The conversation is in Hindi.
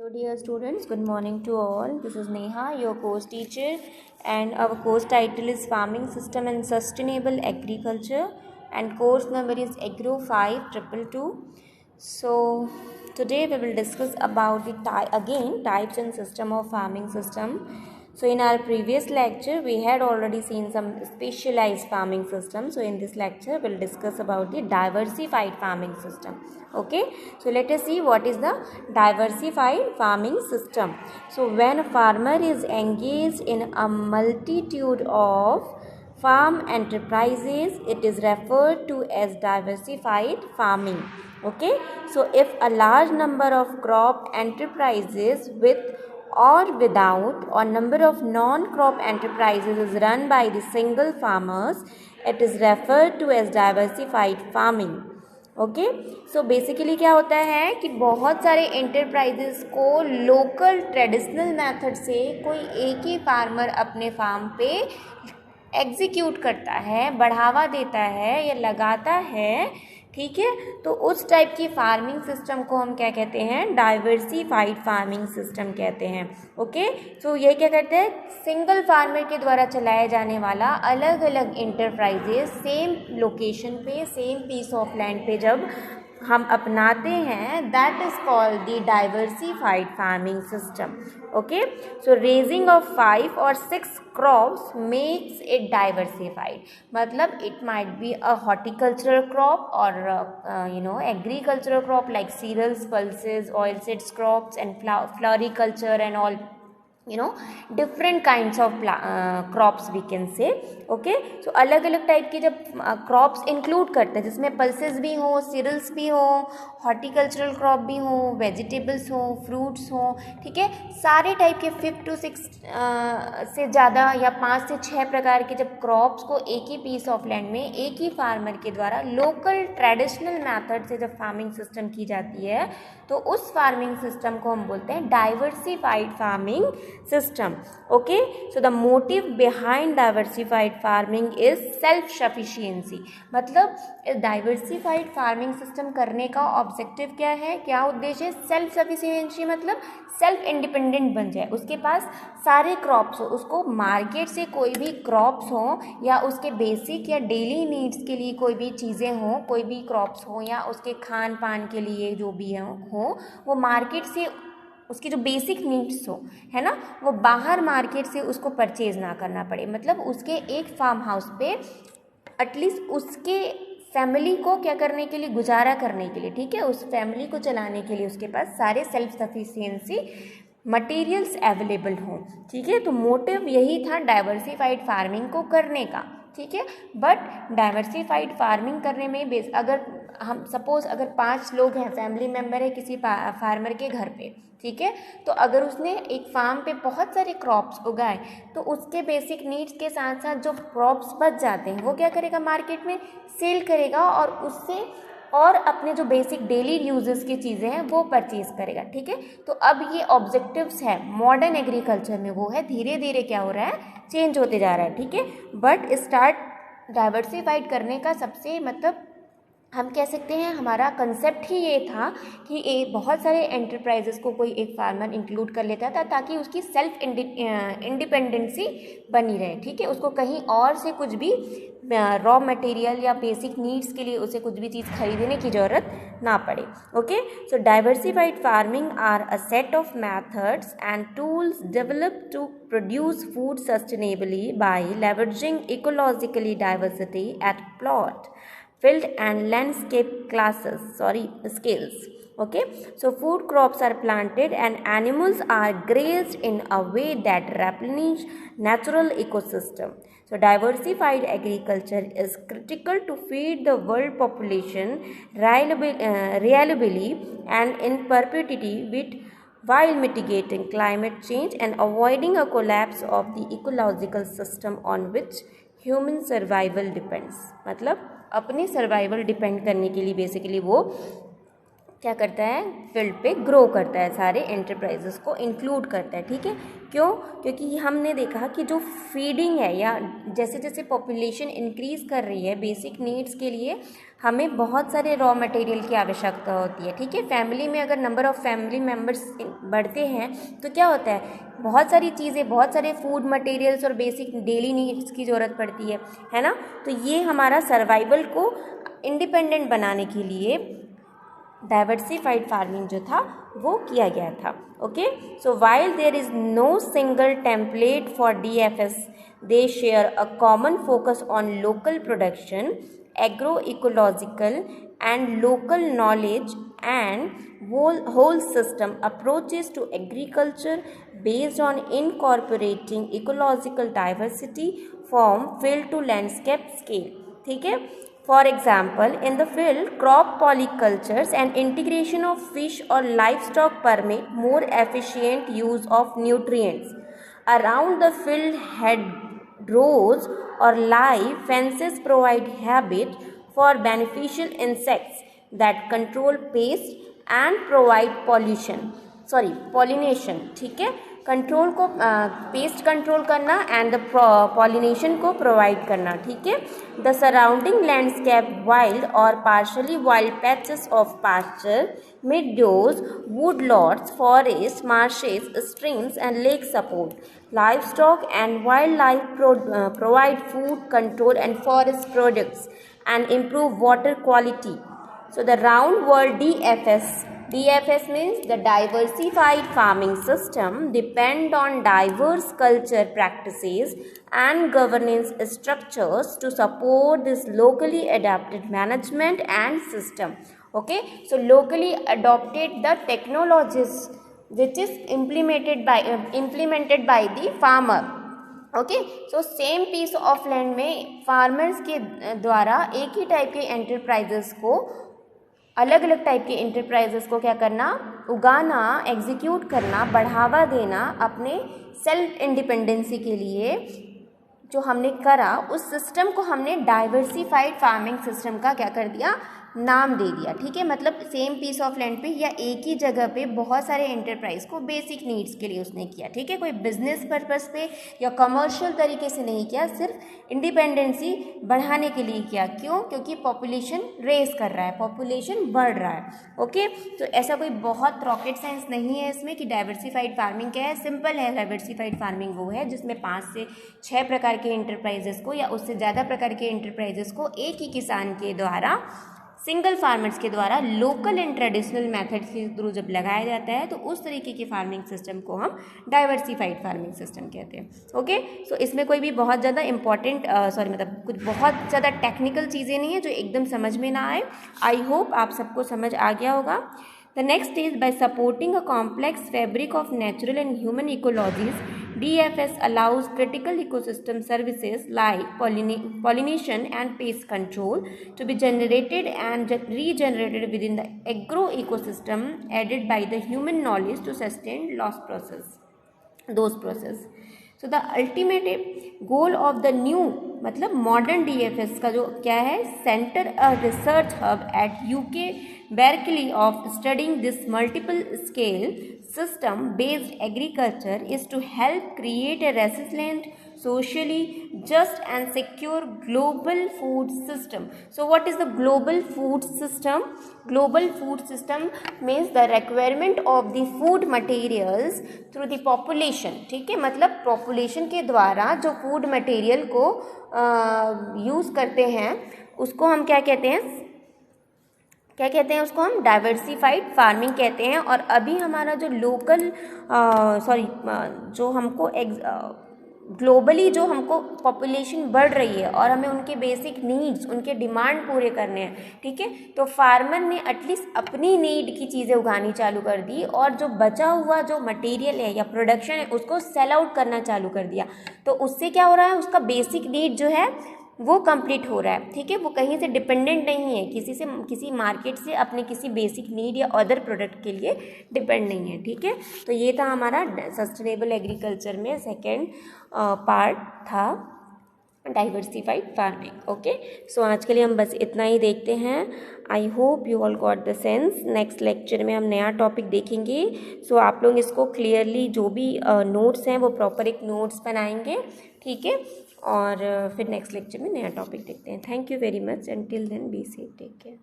Hello dear students, good morning to all. This is Neha, your course teacher, and our course title is Farming System and Sustainable Agriculture, and course number is Agro 5222. So today we will discuss about the types and system of farming system. So in our previous lecture we had already seen some specialized farming system. So in this lecture we'll discuss about the diversified farming system. Okay, so let us see what is the diversified farming system. So when a farmer is engaged in a multitude of farm enterprises, it is referred to as diversified farming. Okay, so if a large number of crop enterprises with or without or number of non-crop enterprises is run by the single farmers, it is referred to as diversified farming. Okay, so basically क्या होता है कि बहुत सारे इंटरप्राइजेस को लोकल ट्रेडिशनल मेथड से कोई एक ही फार्मर अपने फार्म पे एग्जीक्यूट करता है, बढ़ावा देता है या लगाता है, ठीक है। तो उस टाइप की फार्मिंग सिस्टम को हम क्या कहते हैं? डाइवर्सिफाइड फार्मिंग सिस्टम कहते हैं। ओके, तो ये क्या करते हैं? सिंगल फार्मर के द्वारा चलाया जाने वाला अलग अलग इंटरप्राइजेस सेम लोकेशन पे, सेम पीस ऑफ लैंड पे जब हम अपनाते हैं, that is called the diversified farming system. Okay, so raising of 5 or 6 crops makes it diversified. मतलब it might be a horticultural crop or agricultural crop like cereals, pulses, oil seeds crops and floriculture and all, different kinds of crops we can say. Okay, so अलग अलग टाइप के जब क्रॉप्स इंक्लूड करते हैं जिसमें पल्सेस भी हो, सीरियल्स भी हो, हॉर्टिकल्चरल क्रॉप भी हो, वेजिटेबल्स हो, फ्रूट्स हो, ठीक है, सारे टाइप के 5 to 6 से ज़्यादा या 5 से 6 प्रकार के जब क्रॉप्स को एक ही पीस ऑफ लैंड में एक ही फार्मर के द्वारा लोकल ट्रेडिशनल मेथड से जब फार्मिंग सिस्टम की जाती है, तो उस फार्मिंग सिस्टम को हम बोलते हैं diversified farming system. Okay, so the motive behind diversified farming is self sufficiency. मतलब डाइवर्सिफाइड फार्मिंग सिस्टम करने का ऑब्जेक्टिव क्या है, क्या उद्देश्य है? सेल्फ सफिशिएंसी, मतलब सेल्फ इंडिपेंडेंट बन जाए, उसके पास सारे क्रॉप्स हो, उसको मार्केट से कोई भी क्रॉप्स हो या उसके बेसिक या डेली नीड्स के लिए कोई भी चीज़ें हों, कोई भी क्रॉप्स हो या उसके खान पान के लिए जो भी हो, वो मार्केट से उसकी जो बेसिक नीड्स हो, है ना, वो बाहर मार्केट से उसको परचेज ना करना पड़े। मतलब उसके एक फार्म हाउस पे एटलीस्ट उसके फैमिली को क्या करने के लिए, गुजारा करने के लिए, ठीक है, उस फैमिली को चलाने के लिए उसके पास सारे सेल्फ सफिशिएंसी मटेरियल्स अवेलेबल हों, ठीक है। तो मोटिव यही था डाइवर्सिफाइड फार्मिंग को करने का, ठीक है। बट डाइवर्सिफाइड फार्मिंग करने में अगर हम सपोज अगर 5 लोग हैं, फैमिली मेम्बर है किसी फार्मर के घर पे, ठीक है, तो अगर उसने एक फार्म पे बहुत सारे क्रॉप्स उगाए, तो उसके बेसिक नीड्स के साथ साथ जो क्रॉप्स बच जाते हैं वो क्या करेगा? मार्केट में सेल करेगा और उससे और अपने जो बेसिक डेली यूजेस की चीज़ें हैं वो परचेज करेगा, ठीक है। तो अब ये ऑब्जेक्टिव्स है मॉडर्न एग्रीकल्चर में, वो है धीरे धीरे क्या हो रहा है, चेंज होते जा रहा है, ठीक है। बट स्टार्ट डाइवर्सिफाइड करने का सबसे मतलब हम कह सकते हैं हमारा कंसेप्ट ही ये था कि बहुत सारे एंटरप्राइजेस को कोई एक फार्मर इंक्लूड कर लेता था ताकि उसकी सेल्फ इंडिपेंडेंसी बनी रहे, ठीक है, उसको कहीं और से कुछ भी रॉ मटेरियल या बेसिक नीड्स के लिए उसे कुछ भी चीज़ खरीदने की ज़रूरत ना पड़े। Okay, so diversified farming are a set of methods and tools developed to produce food sustainably by leveraging ecologically diversity at plot, field and landscape scales. Okay, so food crops are planted and animals are grazed in a way that replenish natural ecosystem. So diversified agriculture is critical to feed the world population reliably and in perpetuity while mitigating climate change and avoiding a collapse of the ecological system on which human survival depends. मतलब अपने सर्वाइवल डिपेंड करने के लिए बेसिकली वो क्या करता है, फील्ड पे ग्रो करता है, सारे एंटरप्राइजेस को इंक्लूड करता है। ठीक है, क्यों? क्योंकि हमने देखा कि जो फीडिंग है या जैसे जैसे पॉपुलेशन इंक्रीज़ कर रही है, बेसिक नीड्स के लिए हमें बहुत सारे रॉ मटेरियल की आवश्यकता होती है। ठीक है, फैमिली में अगर नंबर ऑफ़ फैमिली मेम्बर्स बढ़ते हैं तो क्या होता है, बहुत सारी चीज़ें, बहुत सारे फूड मटेरियल्स और बेसिक डेली नीड्स की ज़रूरत पड़ती है ना। तो ये हमारा सर्वाइवल को इंडिपेंडेंट बनाने के लिए डाइवर्सिफाइड फार्मिंग जो था वो किया गया था। Okay, so while there is no single template for DFS, they share a common focus on local production, agro ecological and local knowledge and whole system approaches to agriculture based on incorporating ecological diversity from field to landscape scale. ठीक है, for example, in the field, crop polycultures and integration of fish or livestock permit more efficient use of nutrients. Around the field hedgerows or live fences provide habitat for beneficial insects that control pest and provide pollination. ठीक है, कंट्रोल को पेस्ट कंट्रोल करना एंड द पॉलिनेशन को प्रोवाइड करना। ठीक है, द सराउंडिंग लैंडस्केप वाइल्ड और partially wild patches of pasture, meadows, woodlots, forests, marshes, streams and lake support livestock and wildlife, provide food, control and forest products and improve water quality. So the round world DFS means the diversified farming system depend on diverse culture practices and governance structures to support this locally adapted management and system. Okay, so locally adopted the technologies which is implemented by the farmer. Okay, so same piece of land में फार्मर्स के द्वारा एक ही टाइप के एंटरप्राइजेस को, अलग अलग टाइप के एंटरप्राइजेस को क्या करना, उगाना, एग्जीक्यूट करना, बढ़ावा देना अपने सेल्फ इंडिपेंडेंसी के लिए जो हमने करा, उस सिस्टम को हमने डाइवर्सिफाइड फार्मिंग सिस्टम का क्या कर दिया, नाम दे दिया। ठीक है, मतलब सेम पीस ऑफ लैंड पे या एक ही जगह पे बहुत सारे एंटरप्राइज को बेसिक नीड्स के लिए उसने किया। ठीक है, कोई बिजनेस पर्पस पे या कमर्शियल तरीके से नहीं किया, सिर्फ इंडिपेंडेंसी बढ़ाने के लिए किया। क्यों? क्योंकि पॉपुलेशन रेस कर रहा है, पॉपुलेशन बढ़ रहा है। ओके, तो ऐसा कोई बहुत रॉकेट साइंस नहीं है इसमें कि डाइवर्सिफाइड फार्मिंग क्या है, सिंपल है। डाइवर्सिफाइड फार्मिंग वो है जिसमें 5 से 6 प्रकार के एंटरप्राइजेस को या उससे ज़्यादा प्रकार के एंटरप्राइजेस को एक ही किसान के द्वारा, सिंगल फार्मर्स के द्वारा लोकल एंड ट्रेडिशनल मेथड के थ्रू जब लगाया जाता है तो उस तरीके की फार्मिंग सिस्टम को हम डाइवर्सिफाइड फार्मिंग सिस्टम कहते हैं। ओके, सो इसमें कोई भी बहुत ज़्यादा इंपॉर्टेंट मतलब कुछ बहुत ज़्यादा टेक्निकल चीज़ें नहीं है जो एकदम समझ में ना आए। आई होप आप सबको समझ आ गया होगा। The next is by supporting a complex fabric of natural and human ecologies, DFS allows critical ecosystem services like pollination and pest control to be generated and regenerated within the agro ecosystem, aided by the human knowledge to sustain those process. So the ultimate goal of the new मतलब modern DFS का जो क्या है, center a research hub at UK Berkeley of studying this multiple scale system based agriculture is to help create a resilient, socially just and secure global food system. So what is the global food system? Global food system means the requirement of the food materials through the population. ठीक है, मतलब population के द्वारा जो food material को यूज़ करते हैं उसको हम क्या कहते हैं, उसको हम डाइवर्सिफाइड फार्मिंग कहते हैं। और अभी हमारा जो लोकल जो हमको ग्लोबली जो हमको पॉपुलेशन बढ़ रही है और हमें उनके बेसिक नीड्स, उनके डिमांड पूरे करने हैं। ठीक है, तो फार्मर ने एटलीस्ट अपनी नीड की चीज़ें उगानी चालू कर दी और जो बचा हुआ जो मटेरियल है या प्रोडक्शन है उसको सेल आउट करना चालू कर दिया। तो उससे क्या हो रहा है, उसका बेसिक नीड जो है वो कंप्लीट हो रहा है। ठीक है, वो कहीं से डिपेंडेंट नहीं है, किसी मार्केट से अपने किसी बेसिक नीड या अदर प्रोडक्ट के लिए डिपेंड नहीं है। ठीक है, तो ये था हमारा सस्टेनेबल एग्रीकल्चर में सेकेंड पार्ट था। Diversified farming. ओके, सो आज के लिए हम बस इतना ही देखते हैं। I hope you all got the sense. Next lecture में हम नया टॉपिक देखेंगे। सो आप लोग इसको क्लियरली जो भी नोट्स हैं वो प्रॉपर एक नोट्स बनाएंगे, ठीक है, और फिर नेक्स्ट लेक्चर में नया टॉपिक देखते हैं। Thank you very much, and till then be safe, take care.